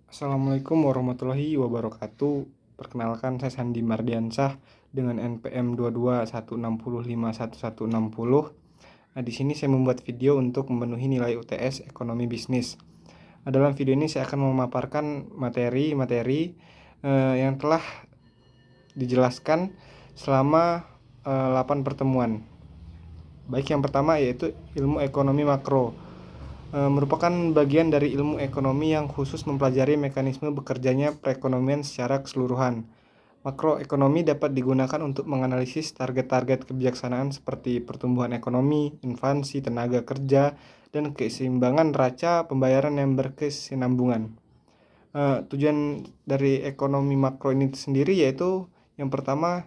Assalamualaikum warahmatullahi wabarakatuh. Perkenalkan, saya Sandi Mardiansah dengan NPM 22160511160. Nah, di sini saya membuat video untuk memenuhi nilai UTS Ekonomi Bisnis. Dalam video ini saya akan memaparkan materi-materi yang telah dijelaskan selama 8 pertemuan. Baik, yang pertama yaitu ilmu ekonomi makro. Merupakan bagian dari ilmu ekonomi yang khusus mempelajari mekanisme bekerjanya perekonomian secara keseluruhan. Makroekonomi dapat digunakan untuk menganalisis target-target kebijaksanaan seperti pertumbuhan ekonomi, inflasi, tenaga kerja, dan keseimbangan neraca pembayaran yang berkesinambungan. Tujuan dari ekonomi makro ini sendiri yaitu yang pertama,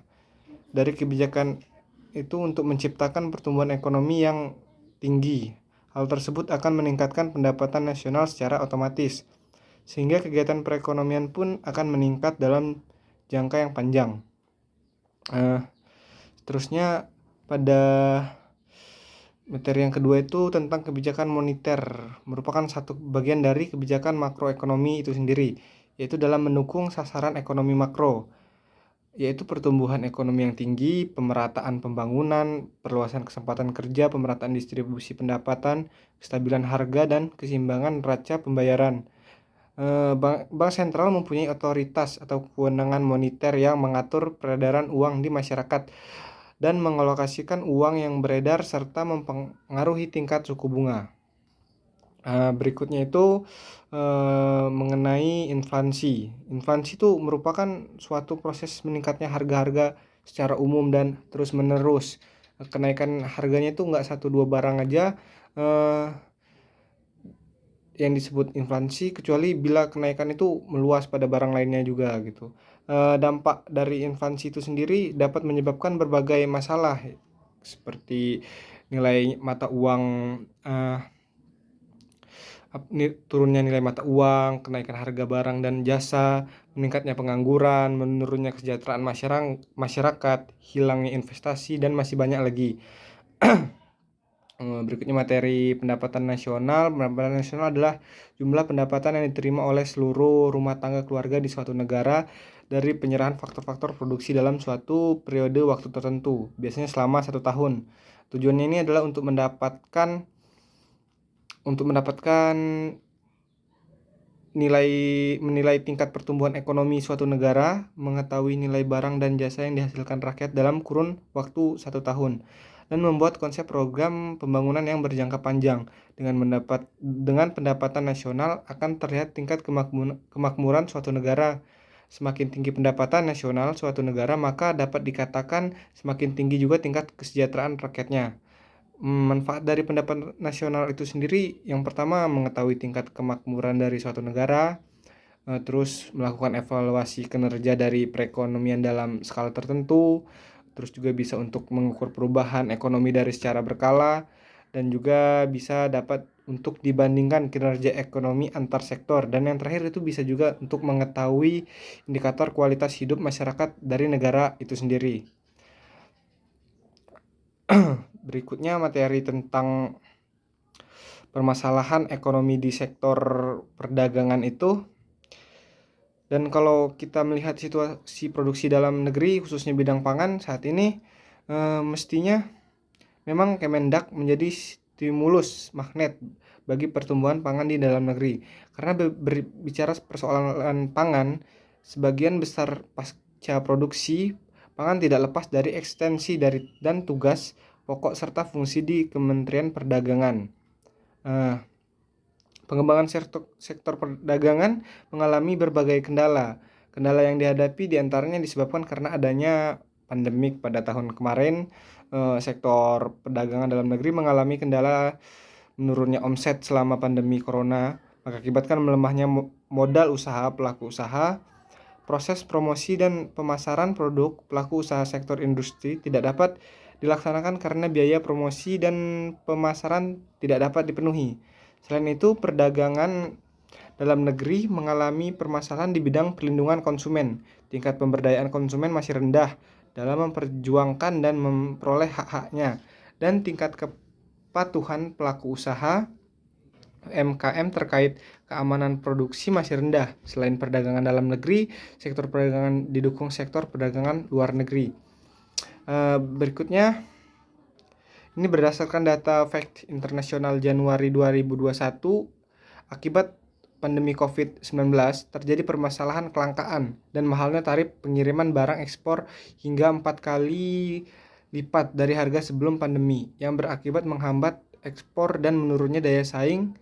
dari kebijakan itu untuk menciptakan pertumbuhan ekonomi yang tinggi. Hal tersebut akan meningkatkan pendapatan nasional secara otomatis, sehingga kegiatan perekonomian pun akan meningkat dalam jangka yang panjang. Seterusnya pada materi yang kedua itu tentang kebijakan moneter, merupakan satu bagian dari kebijakan makroekonomi itu sendiri, yaitu dalam mendukung sasaran ekonomi makro, yaitu pertumbuhan ekonomi yang tinggi, pemerataan pembangunan, perluasan kesempatan kerja, pemerataan distribusi pendapatan, kestabilan harga, dan keseimbangan neraca pembayaran. Bank sentral mempunyai otoritas atau kewenangan moneter yang mengatur peredaran uang di masyarakat dan mengalokasikan uang yang beredar serta mempengaruhi tingkat suku bunga. Berikutnya itu mengenai inflasi. Inflasi itu merupakan suatu proses meningkatnya harga-harga secara umum dan terus menerus. Kenaikan harganya itu nggak satu dua barang aja yang disebut inflasi, kecuali bila kenaikan itu meluas pada barang lainnya juga gitu. Dampak dari inflasi itu sendiri dapat menyebabkan berbagai masalah seperti nilai mata uang, turunnya nilai mata uang, kenaikan harga barang dan jasa, meningkatnya pengangguran, menurunnya kesejahteraan masyarakat, hilangnya investasi, dan masih banyak lagi. Berikutnya materi pendapatan nasional. Pendapatan nasional adalah jumlah pendapatan yang diterima oleh seluruh rumah tangga keluarga di suatu negara dari penyerahan faktor-faktor produksi dalam suatu periode waktu tertentu, biasanya selama 1 tahun. Tujuannya ini adalah untuk mendapatkan menilai tingkat pertumbuhan ekonomi suatu negara, mengetahui nilai barang dan jasa yang dihasilkan rakyat dalam kurun waktu 1 tahun, dan membuat konsep program pembangunan yang berjangka panjang. Dengan pendapatan nasional akan terlihat tingkat kemakmuran suatu negara. Semakin tinggi pendapatan nasional suatu negara, maka dapat dikatakan semakin tinggi juga tingkat kesejahteraan rakyatnya. Manfaat dari pendapatan nasional itu sendiri, yang pertama mengetahui tingkat kemakmuran dari suatu negara, terus melakukan evaluasi kinerja dari perekonomian dalam skala tertentu, terus juga bisa untuk mengukur perubahan ekonomi dari secara berkala, dan juga bisa dapat untuk dibandingkan kinerja ekonomi antar sektor, dan yang terakhir itu bisa juga untuk mengetahui indikator kualitas hidup masyarakat dari negara itu sendiri. Berikutnya materi tentang permasalahan ekonomi di sektor perdagangan itu. Dan kalau kita melihat situasi produksi dalam negeri, khususnya bidang pangan saat ini, mestinya memang Kemendak menjadi stimulus magnet bagi pertumbuhan pangan di dalam negeri. Karena berbicara persoalan pangan, sebagian besar pasca produksi pangan tidak lepas dari ekstensi dan tugas pokok serta fungsi di Kementerian Perdagangan. Pengembangan sektor perdagangan mengalami berbagai kendala. Kendala yang dihadapi diantaranya disebabkan karena adanya pandemik pada tahun kemarin. Sektor perdagangan dalam negeri mengalami kendala menurunnya omset selama pandemi corona, mengakibatkan melemahnya modal usaha pelaku usaha. Proses promosi dan pemasaran produk pelaku usaha sektor industri tidak dapat dilaksanakan karena biaya promosi dan pemasaran tidak dapat dipenuhi. Selain itu, perdagangan dalam negeri mengalami permasalahan di bidang perlindungan konsumen. Tingkat pemberdayaan konsumen masih rendah dalam memperjuangkan dan memperoleh hak-haknya, dan tingkat kepatuhan pelaku usaha UMKM terkait keamanan produksi masih rendah. Selain perdagangan dalam negeri, sektor perdagangan didukung sektor perdagangan luar negeri. Berikutnya, ini berdasarkan data Fact Internasional Januari 2021, akibat pandemi COVID-19 terjadi permasalahan kelangkaan dan mahalnya tarif pengiriman barang ekspor hingga 4 kali lipat dari harga sebelum pandemi, yang berakibat menghambat ekspor dan menurunnya daya saing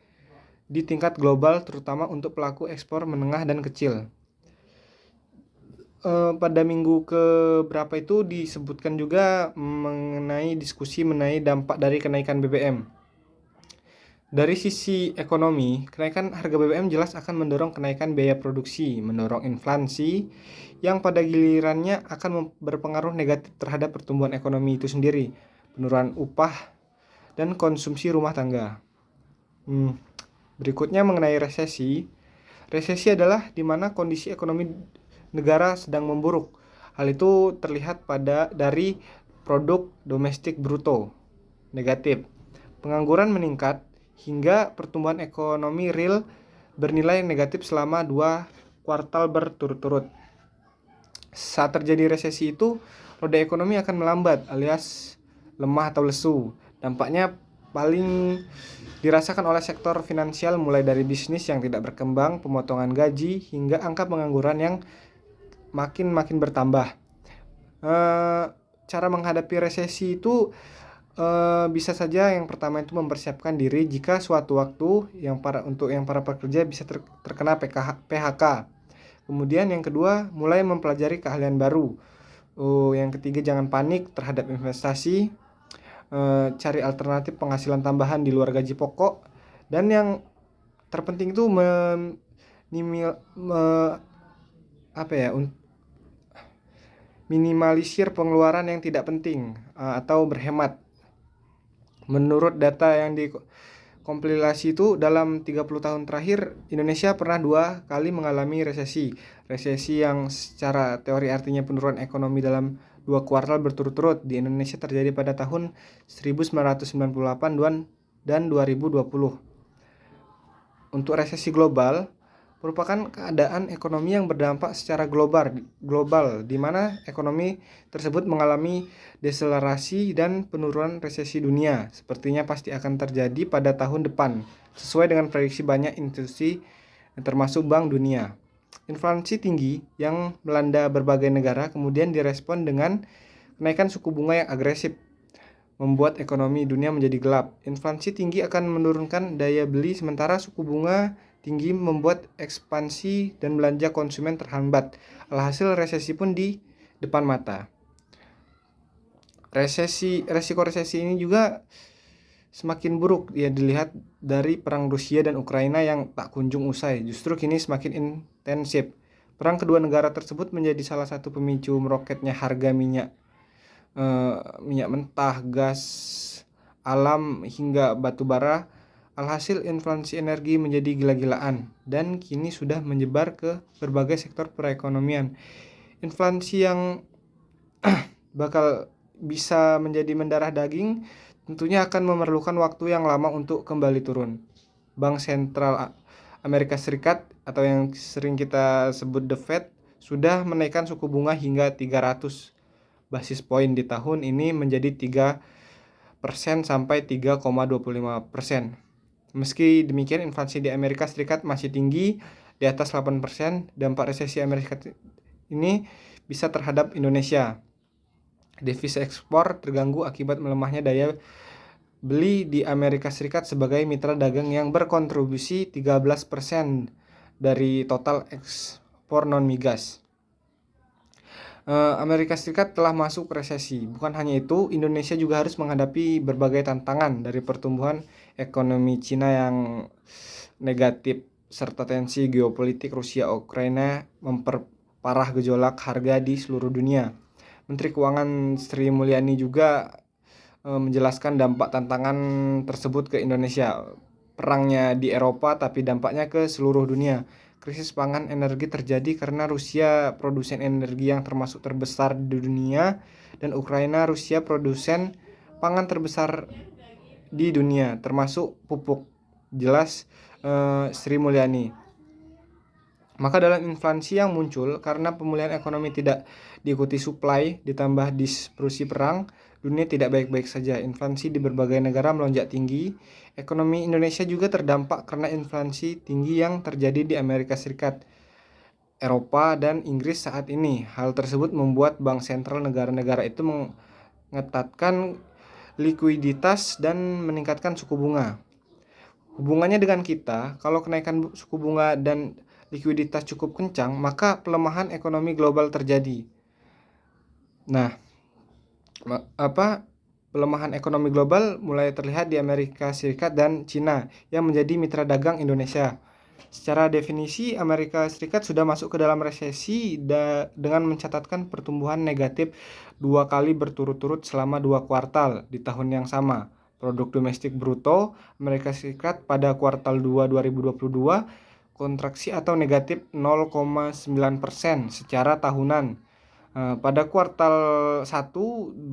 di tingkat global, terutama untuk pelaku ekspor menengah dan kecil. Pada minggu ke berapa itu disebutkan juga mengenai diskusi mengenai dampak dari kenaikan BBM. Dari sisi ekonomi, kenaikan harga BBM jelas akan mendorong kenaikan biaya produksi, mendorong inflasi, yang pada gilirannya akan berpengaruh negatif terhadap pertumbuhan ekonomi itu sendiri, penurunan upah, dan konsumsi rumah tangga. Berikutnya mengenai resesi. Resesi adalah di mana kondisi ekonomi negara sedang memburuk. Hal itu terlihat dari produk domestik bruto negatif, pengangguran meningkat, hingga pertumbuhan ekonomi real bernilai negatif selama 2 kuartal berturut-turut. Saat terjadi resesi itu, roda ekonomi akan melambat alias lemah atau lesu. Dampaknya paling dirasakan oleh sektor finansial, mulai dari bisnis yang tidak berkembang, pemotongan gaji, hingga angka pengangguran yang makin bertambah. Cara menghadapi resesi itu bisa saja yang pertama itu mempersiapkan diri jika suatu waktu yang para pekerja bisa terkena PHK. Kemudian yang kedua, mulai mempelajari keahlian baru. Yang ketiga, jangan panik terhadap investasi. Cari alternatif penghasilan tambahan di luar gaji pokok. Dan yang terpenting itu minimalisir pengeluaran yang tidak penting atau berhemat. Menurut data yang dikompilasi itu, dalam 30 tahun terakhir Indonesia pernah 2 kali mengalami resesi. Resesi yang secara teori artinya penurunan ekonomi dalam 2 kuartal berturut-turut di Indonesia terjadi pada tahun 1998 dan 2020. Untuk resesi global merupakan keadaan ekonomi yang berdampak secara global di mana ekonomi tersebut mengalami deselerasi dan penurunan resesi dunia. Sepertinya pasti akan terjadi pada tahun depan, sesuai dengan prediksi banyak institusi termasuk Bank Dunia. Inflasi tinggi yang melanda berbagai negara kemudian direspon dengan kenaikan suku bunga yang agresif, membuat ekonomi dunia menjadi gelap. Inflasi tinggi akan menurunkan daya beli, sementara suku bunga tinggi membuat ekspansi dan belanja konsumen terhambat. Alhasil resesi pun di depan mata. Resiko resesi ini juga semakin buruk ya dilihat dari perang Rusia dan Ukraina yang tak kunjung usai. Justru kini semakin intensif. Perang kedua negara tersebut menjadi salah satu pemicu meroketnya harga minyak mentah, gas alam hingga batu bara. Alhasil inflasi energi menjadi gila-gilaan dan kini sudah menyebar ke berbagai sektor perekonomian. Inflasi yang bakal bisa menjadi mendarah daging tentunya akan memerlukan waktu yang lama untuk kembali turun. Bank Sentral Amerika Serikat atau yang sering kita sebut The Fed sudah menaikkan suku bunga hingga 300 basis poin di tahun ini menjadi 3% sampai 3,25%. Meski demikian, inflasi di Amerika Serikat masih tinggi di atas 8%. Dampak resesi Amerika ini bisa terhadap Indonesia. Devisa ekspor terganggu akibat melemahnya daya beli di Amerika Serikat sebagai mitra dagang yang berkontribusi 13% dari total ekspor non-migas. Amerika Serikat telah masuk resesi. Bukan hanya itu, Indonesia juga harus menghadapi berbagai tantangan dari pertumbuhan ekonomi Cina yang negatif serta tensi geopolitik Rusia-Ukraina memperparah gejolak harga di seluruh dunia. Menteri Keuangan Sri Mulyani juga menjelaskan dampak tantangan tersebut ke Indonesia. Perangnya di Eropa tapi dampaknya ke seluruh dunia. Krisis pangan energi terjadi karena Rusia produsen energi yang termasuk terbesar di dunia dan Ukraina Rusia produsen pangan terbesar di dunia termasuk pupuk. Jelas Sri Mulyani. Maka dalam inflasi yang muncul karena pemulihan ekonomi tidak diikuti supply ditambah disrupsi perang, dunia tidak baik-baik saja. Inflasi di berbagai negara melonjak tinggi. Ekonomi Indonesia juga terdampak karena inflasi tinggi yang terjadi di Amerika Serikat, Eropa, dan Inggris saat ini. Hal tersebut membuat bank sentral negara-negara itu mengetatkan likuiditas dan meningkatkan suku bunga. Hubungannya dengan kita, kalau kenaikan suku bunga dan likuiditas cukup kencang, maka pelemahan ekonomi global terjadi. Nah, pelemahan ekonomi global mulai terlihat di Amerika Serikat dan Cina yang menjadi mitra dagang Indonesia. Secara definisi, Amerika Serikat sudah masuk ke dalam resesi dengan mencatatkan pertumbuhan negatif 2 kali berturut-turut selama 2 kuartal di tahun yang sama. Produk domestik bruto Amerika Serikat pada kuartal 2 2022 kontraksi atau negatif 0,9% secara tahunan. Pada kuartal 1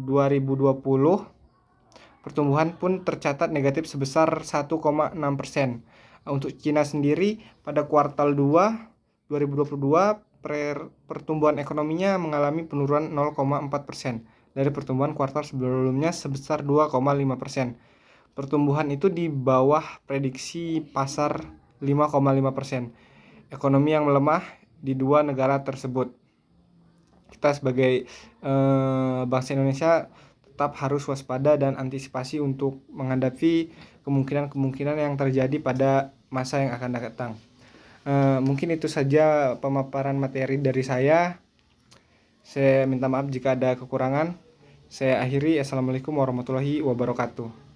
2020 pertumbuhan pun tercatat negatif sebesar 1,6%. Untuk Cina sendiri pada kuartal 2 2022 pertumbuhan ekonominya mengalami penurunan 0,4% dari pertumbuhan kuartal sebelumnya sebesar 2,5%. Pertumbuhan itu di bawah prediksi pasar 5,5%. Ekonomi yang melemah di dua negara tersebut. Kita sebagai bangsa Indonesia tetap harus waspada dan antisipasi untuk menghadapi kemungkinan-kemungkinan yang terjadi pada masa yang akan datang. Mungkin itu saja pemaparan materi dari saya. Saya minta maaf jika ada kekurangan. Saya akhiri. Assalamualaikum warahmatullahi wabarakatuh.